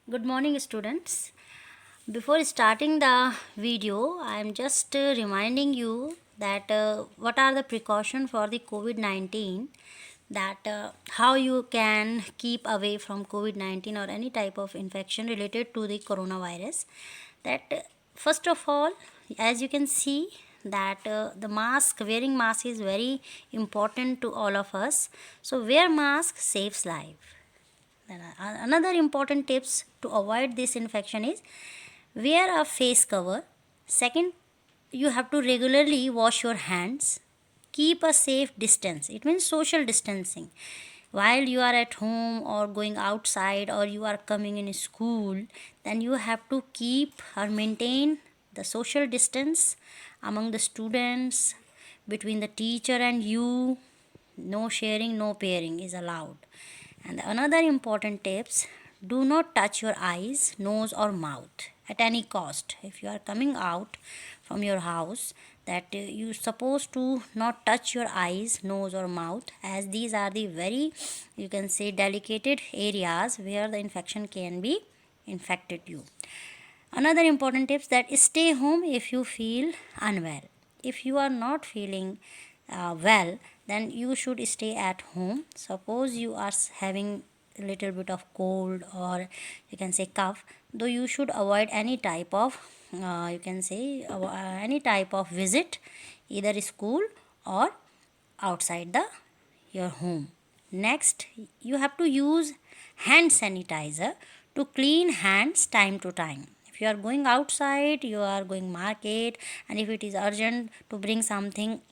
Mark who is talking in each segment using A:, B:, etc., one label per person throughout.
A: Good morning, students. Before starting the video, I am just reminding you that what are the precautions for the COVID 19, that how you can keep away from COVID 19 or any type of infection related to the coronavirus. That first of all, as you can see, that the wearing mask is very important to all of us. So, wear mask saves life. Then another important tips to avoid this infection is wear a face cover. Second, you have to regularly wash your hands. Keep a safe distance. It means social distancing. While you are at home or going outside or you are coming in school, then you have to keep or maintain the social distance among the students, between the teacher and you. No sharing, no pairing is allowed. And another important tips, do not touch your eyes, nose or mouth at any cost. If you are coming out from your house, that you supposed to not touch your eyes, nose or mouth, as these are the very, you can say, delicate areas where the infection can be infected you. Another important tips, that stay home if you feel unwell. If you are not feeling well, then you should stay at home. Suppose you are having a little bit of cold or you can say cough, though you should avoid any type of you can say any type of visit, either school or outside the your home. Next, you have to use hand sanitizer to clean hands time to time. If you are going outside, you are going market, and if it is urgent to bring something,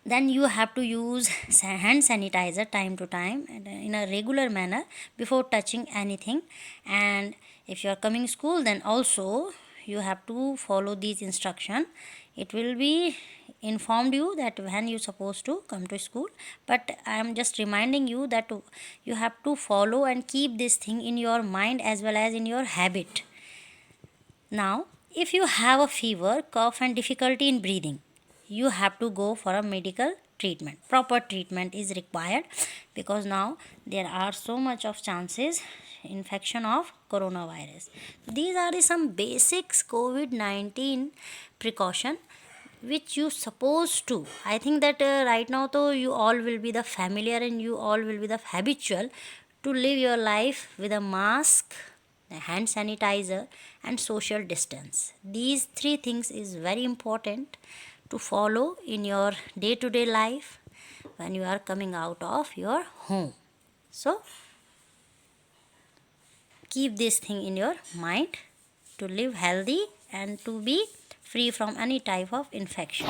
A: then you have to use hand sanitizer time to time and in a regular manner before touching anything. And if you are coming school, then also you have to follow these instruction. It will be informed you that when you supposed to come to school, but I am just reminding you that you have to follow and keep this thing in your mind as well as in your habit. Now, if you have a fever, cough and difficulty in breathing, you have to go for a medical treatment. Proper treatment is required, because now there are so much of chances infection of coronavirus. These are the some basics COVID-19 precaution which you supposed to. I think that right now though you all will be the familiar and you all will be the habitual to live your life with a mask, a hand sanitizer and social distance. These three things is very important to follow in your day to day life when you are coming out of your home. So keep this thing in your mind to live healthy and to be free from any type of infection.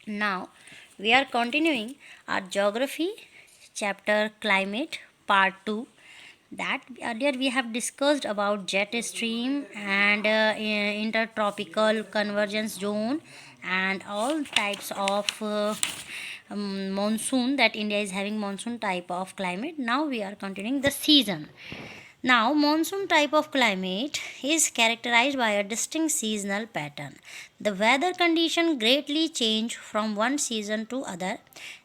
A: Now we are continuing our geography chapter climate part 2. That earlier we have discussed about jet stream and intertropical convergence zone and all types of monsoon, that India is having monsoon type of climate. Now we are continuing the season. Now, monsoon type of climate is characterized by a distinct seasonal pattern. The weather condition greatly change from one season to other.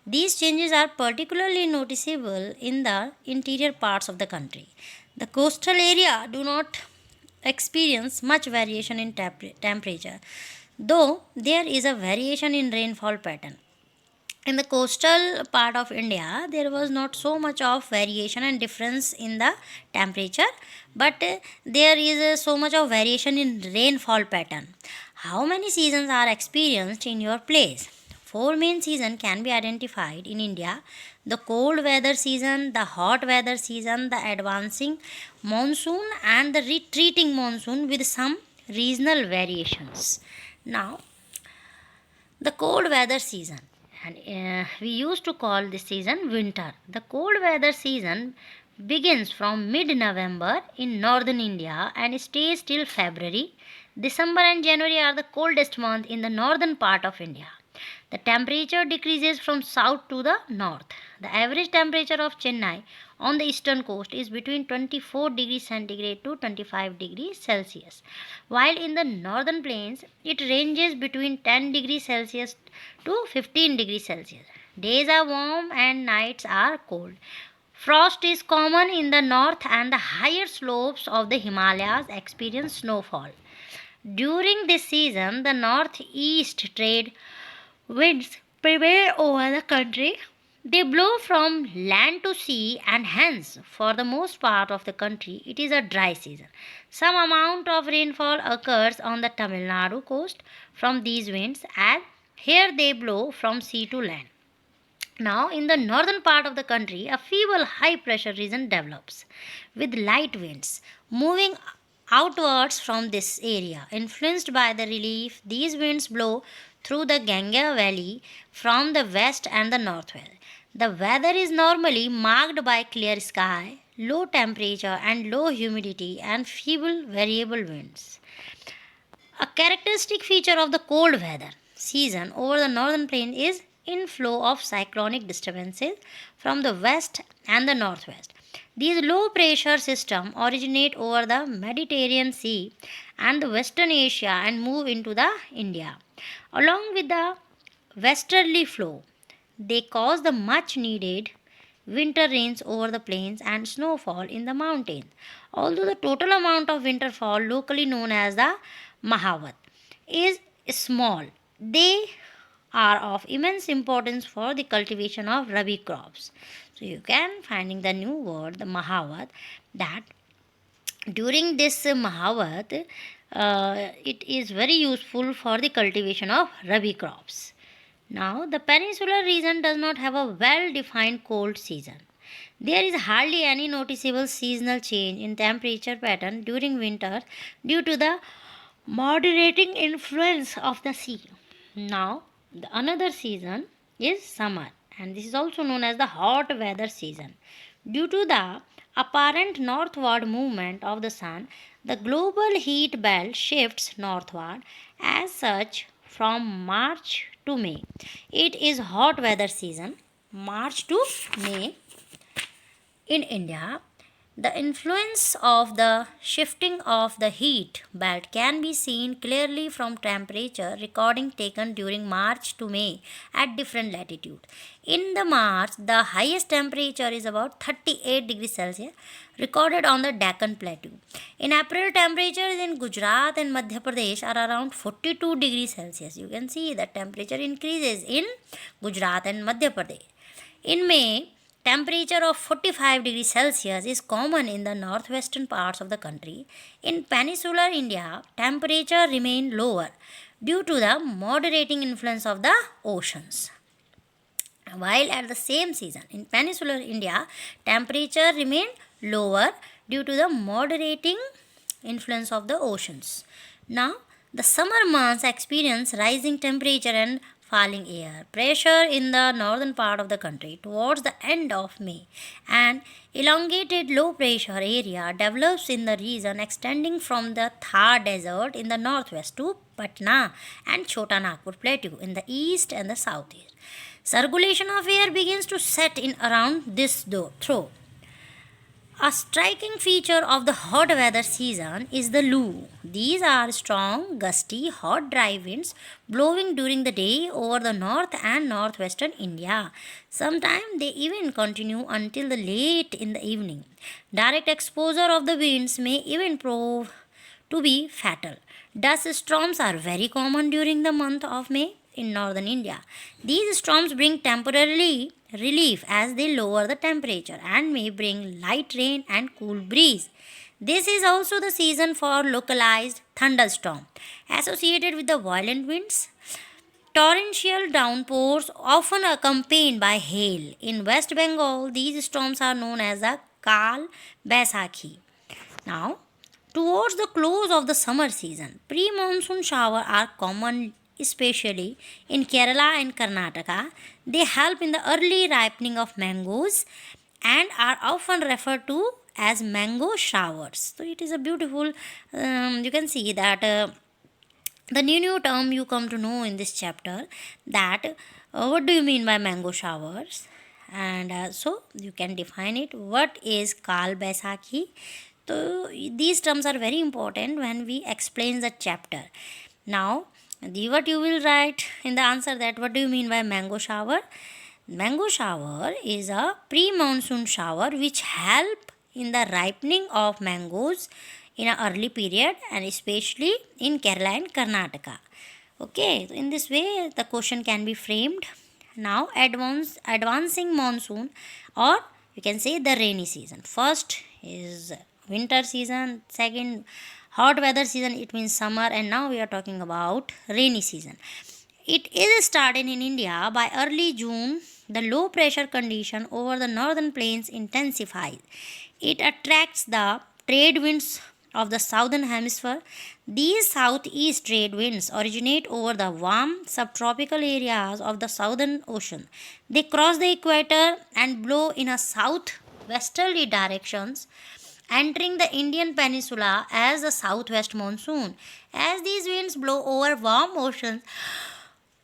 A: These changes are particularly noticeable in the interior parts of the country. The coastal area do not experience much variation in temperature, though there is a variation in rainfall pattern. In the coastal part of India, there was not so much of variation and difference in the temperature, but there is so much of variation in rainfall pattern. How many seasons are experienced in your place? Four main seasons can be identified in India: the cold weather season, the hot weather season, the advancing monsoon, and the retreating monsoon with some regional variations. Now, the cold weather season, and we used to call this season winter. The cold weather season begins from mid November in northern India and stays till February. December and January are the coldest month in the northern part of India. The temperature decreases from south to the north. The average temperature of Chennai on the eastern coast is between 24 degrees centigrade to 25 degrees Celsius, while in the northern plains it ranges between 10 degrees Celsius to 15 degrees Celsius. Days are warm and nights are cold. Frost is common in the north, and the higher slopes of the Himalayas experience snowfall. During this season, the northeast trade winds prevail over the country. They blow from land to sea, and hence, for the most part of the country, it is a dry season. Some amount of rainfall occurs on the Tamil Nadu coast from these winds, and here they blow from sea to land. Now, in the northern part of the country, a feeble high pressure region develops with light winds moving outwards from this area. Influenced by the relief, these winds blow through the Ganga Valley from the west and the northwest. The weather is normally marked by clear sky, low temperature, and low humidity, and feeble variable winds. A characteristic feature of the cold weather season over the northern plain is inflow of cyclonic disturbances from the west and the northwest. These low pressure systems originate over the Mediterranean Sea and the Western Asia and move into the India. Along with the westerly flow, they cause the much needed winter rains over the plains and snowfall in the mountains. Although the total amount of winter fall, locally known as the Mahavat, is small, they are of immense importance for the cultivation of rabi crops. So you can finding the new word, the Mahavat, that during this Mahavat, it is very useful for the cultivation of rabi crops. Now, the peninsular region does not have a well defined cold season. There is hardly any noticeable seasonal change in temperature pattern during winter due to the moderating influence of the sea. Now, the another season is summer, and this is also known as the hot weather season. Due to the apparent northward movement of the sun, the global heat belt shifts northward. As such, from March to May, it is hot weather season. March to May in India, the influence of the shifting of the heat belt can be seen clearly from temperature recording taken during March to May at different latitudes. In the March, the highest temperature is about 38 degrees Celsius recorded on the Deccan Plateau. In April, temperatures in Gujarat and Madhya Pradesh are around 42 degrees Celsius. You can see that temperature increases in Gujarat and Madhya Pradesh. In May, temperature of 45 degrees Celsius is common in the northwestern parts of the country. In peninsular India, temperature remain lower due to the moderating influence of the oceans. While at the same season in peninsular India, temperature remain lower due to the moderating influence of the oceans. Now, the summer months experience rising temperature and falling air pressure in the northern part of the country towards the end of May. An elongated low pressure area develops in the region extending from the Thar Desert in the northwest to Patna and Chota Nagpur Plateau in the east and the southeast. Circulation of air begins to set in around this throw. A striking feature of the hot weather season is the loo. These are strong, gusty, hot, dry winds blowing during the day over the north and northwestern India. Sometimes they even continue until the late in the evening. Direct exposure of the winds may even prove to be fatal. Dust storms are very common during the month of May in northern India. These storms bring temporarily relief as they lower the temperature and may bring light rain and cool breeze. This is also the season for localized thunderstorm associated with the violent winds. Torrential downpours often accompanied by hail. In West Bengal, these storms are known as the Kal Baisakhi. Now, towards the close of the summer season, pre-monsoon showers are common, especially in Kerala and Karnataka. They help in the early ripening of mangoes and are often referred to as mango showers. So it is a beautiful, you can see that the new term you come to know in this chapter, that what do you mean by mango showers, and so you can define it. What is Kal Baisakhi? So these terms are very important when we explain the chapter. Now, what you will write in the answer, that what do you mean by mango shower? Mango shower is a pre-monsoon shower which help in the ripening of mangoes in an early period and especially in Kerala and Karnataka. Okay, so in this way the question can be framed. Now advancing monsoon, or you can say the rainy season. First is winter season, second hot weather season, it means summer, and now we are talking about rainy season. It is started in India by early June. The low pressure condition over the northern plains intensifies. It attracts the trade winds of the southern hemisphere. These southeast trade winds originate over the warm subtropical areas of the southern ocean. They cross the equator and blow in a southwesterly directions, entering the Indian peninsula as the southwest monsoon. As these winds blow over warm oceans,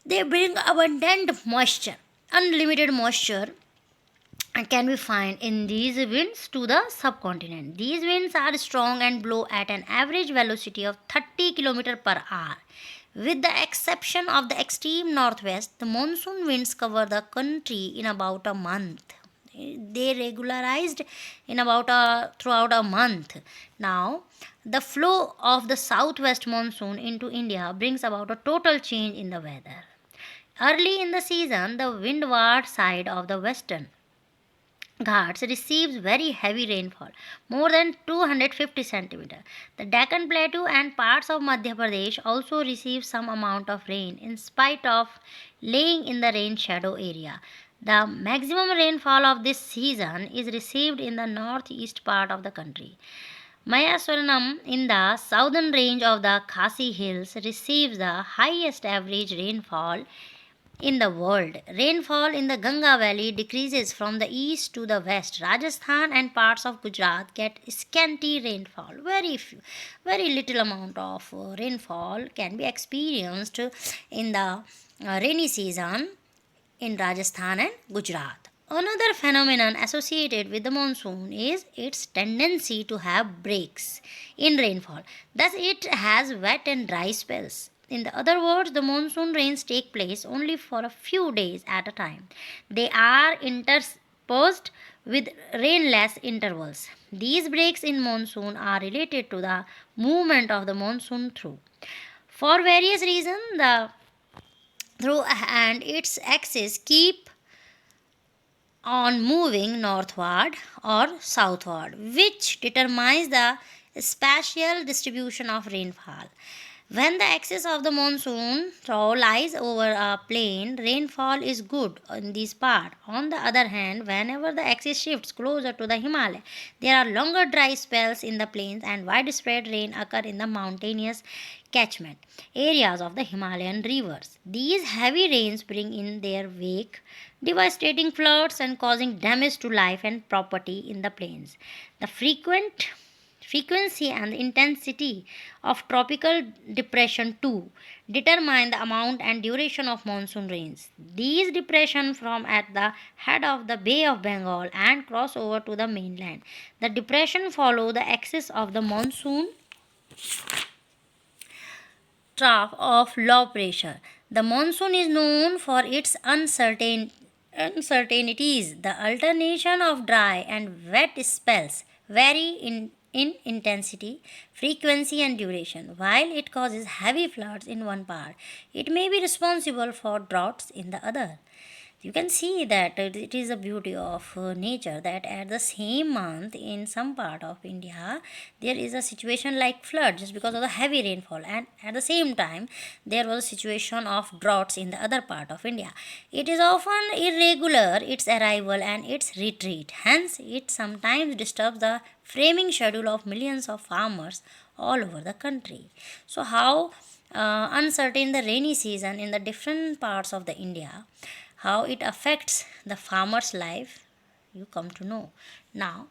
A: they bring abundant moisture, unlimited moisture, and can be found in these winds to the subcontinent. These winds are strong and blow at an average velocity of 30 km per hour. With the exception of the extreme northwest, the monsoon winds cover the country in about a month. They regularized in about throughout a month. Now, the flow of the southwest monsoon into India brings about a total change in the weather. Early in the season, the windward side of the western Ghats receives very heavy rainfall, more than 250 centimeters. The Deccan Plateau and parts of Madhya Pradesh also receive some amount of rain in spite of laying in the rain shadow area. The maximum rainfall of this season is received in the northeast part of the country. Mayaswaranam in the southern range of the Khasi Hills receives the highest average rainfall in the world. Rainfall in the Ganga Valley decreases from the east to the west. Rajasthan and parts of Gujarat get scanty rainfall. Very little amount of rainfall can be experienced in the rainy season in Rajasthan and Gujarat. Another phenomenon associated with the monsoon is its tendency to have breaks in rainfall. Thus, it has wet and dry spells. In the other words, the monsoon rains take place only for a few days at a time. They are interspersed with rainless intervals. These breaks in monsoon are related to the movement of the monsoon through. For various reasons, the through and its axis keep on moving northward or southward, which determines the spatial distribution of rainfall. When the axis of the monsoon trough lies over a plain, rainfall is good in this part. On the other hand, whenever the axis shifts closer to the Himalaya, there are longer dry spells in the plains and widespread rain occur in the mountainous catchment areas of the Himalayan rivers. These heavy rains bring in their wake devastating floods and causing damage to life and property in the plains. The frequency and the intensity of tropical depression too determine the amount and duration of monsoon rains. These depressions from at the head of the Bay of Bengal and cross over to the mainland. The depression follow the axis of the monsoon trough of low pressure. The monsoon is known for its uncertainties. The alternation of dry and wet spells vary in intensity, frequency, and duration. While it causes heavy floods in one part, it may be responsible for droughts in the other. You can see that it is a beauty of nature that at the same month in some part of India there is a situation like flood just because of the heavy rainfall, and at the same time there was a situation of droughts in the other part of India. It is often irregular its arrival and its retreat, hence it sometimes disturbs the framing schedule of millions of farmers all over the country. So how uncertain the rainy season in the different parts of the India, how it affects the farmer's life, you come to know. Now,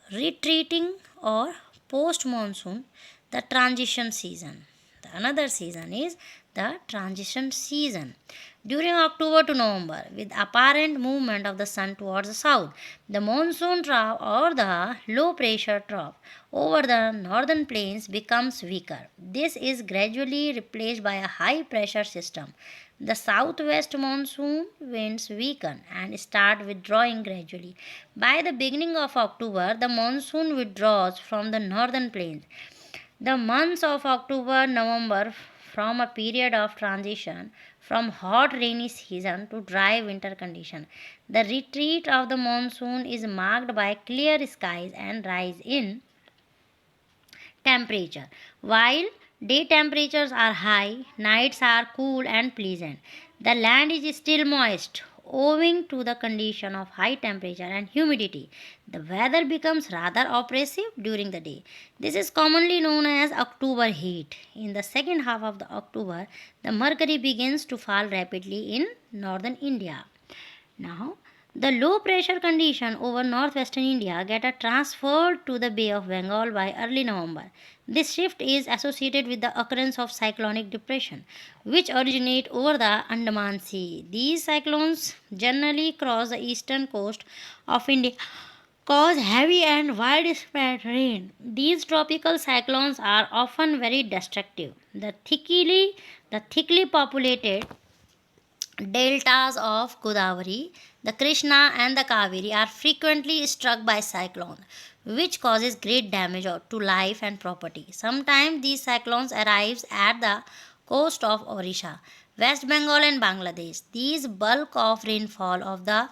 A: retreating or post monsoon, the transition season. The another season is the transition season. During October to November, with apparent movement of the sun towards the south, the monsoon trough or the low pressure trough over the northern plains becomes weaker. This is gradually replaced by a high pressure system The southwest monsoon winds weaken and start withdrawing gradually. By the beginning of October, the monsoon withdraws from the northern plains. The months of October November from a period of transition from hot rainy season to dry winter condition. The retreat of the monsoon is marked by clear skies and rise in temperature. While day temperatures are high, nights are cool and pleasant. The land is still moist. Owing to the condition of high temperature and humidity, the weather becomes rather oppressive during the day. This is commonly known as October heat. In the second half of the October, the mercury begins to fall rapidly in northern India. Now, the low pressure condition over northwestern India get transferred to the Bay of Bengal by early November. This shift is associated with the occurrence of cyclonic depression, which originate over the Andaman Sea. These cyclones generally cross the eastern coast of India, cause heavy and widespread rain. These tropical cyclones are often very destructive. The thickly populated deltas of Godavari, the Krishna, and the Kaveri are frequently struck by cyclone, which causes great damage to life and property. Sometimes these cyclones arrive at the coast of Orissa, West Bengal, and Bangladesh. These bulk of rainfall of the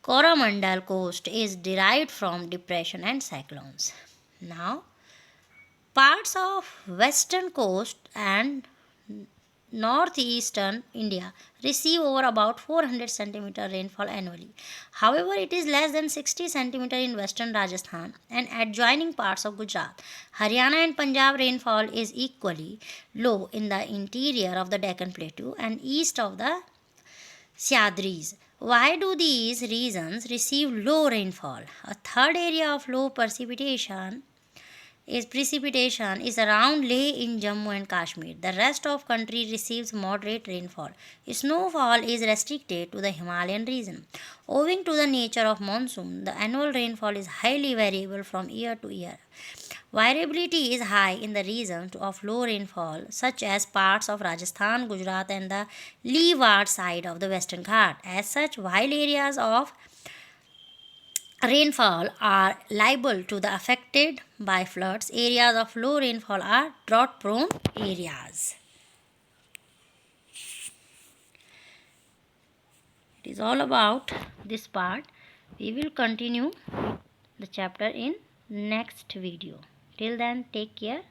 A: Coromandel coast is derived from depression and cyclones. Now, parts of western coast and northeastern India receive over about 400 centimeter rainfall annually. However, it is less than 60 centimeter in western Rajasthan and adjoining parts of Gujarat. Haryana and Punjab rainfall is equally low in the interior of the Deccan Plateau and east of the Syadris. Why do these regions receive low rainfall? A third area of low precipitation is around Leh in Jammu and Kashmir. The rest of country receives moderate rainfall. Snowfall is restricted to the Himalayan region. Owing to the nature of monsoon, the annual rainfall is highly variable from year to year. Variability is high in the regions of low rainfall, such as parts of Rajasthan, Gujarat, and the leeward side of the Western Ghat. As such, while areas of rainfall are liable to the affected by floods, areas of low rainfall are drought prone areas. It is all about this part. We will continue the chapter in next video. Till then, take care.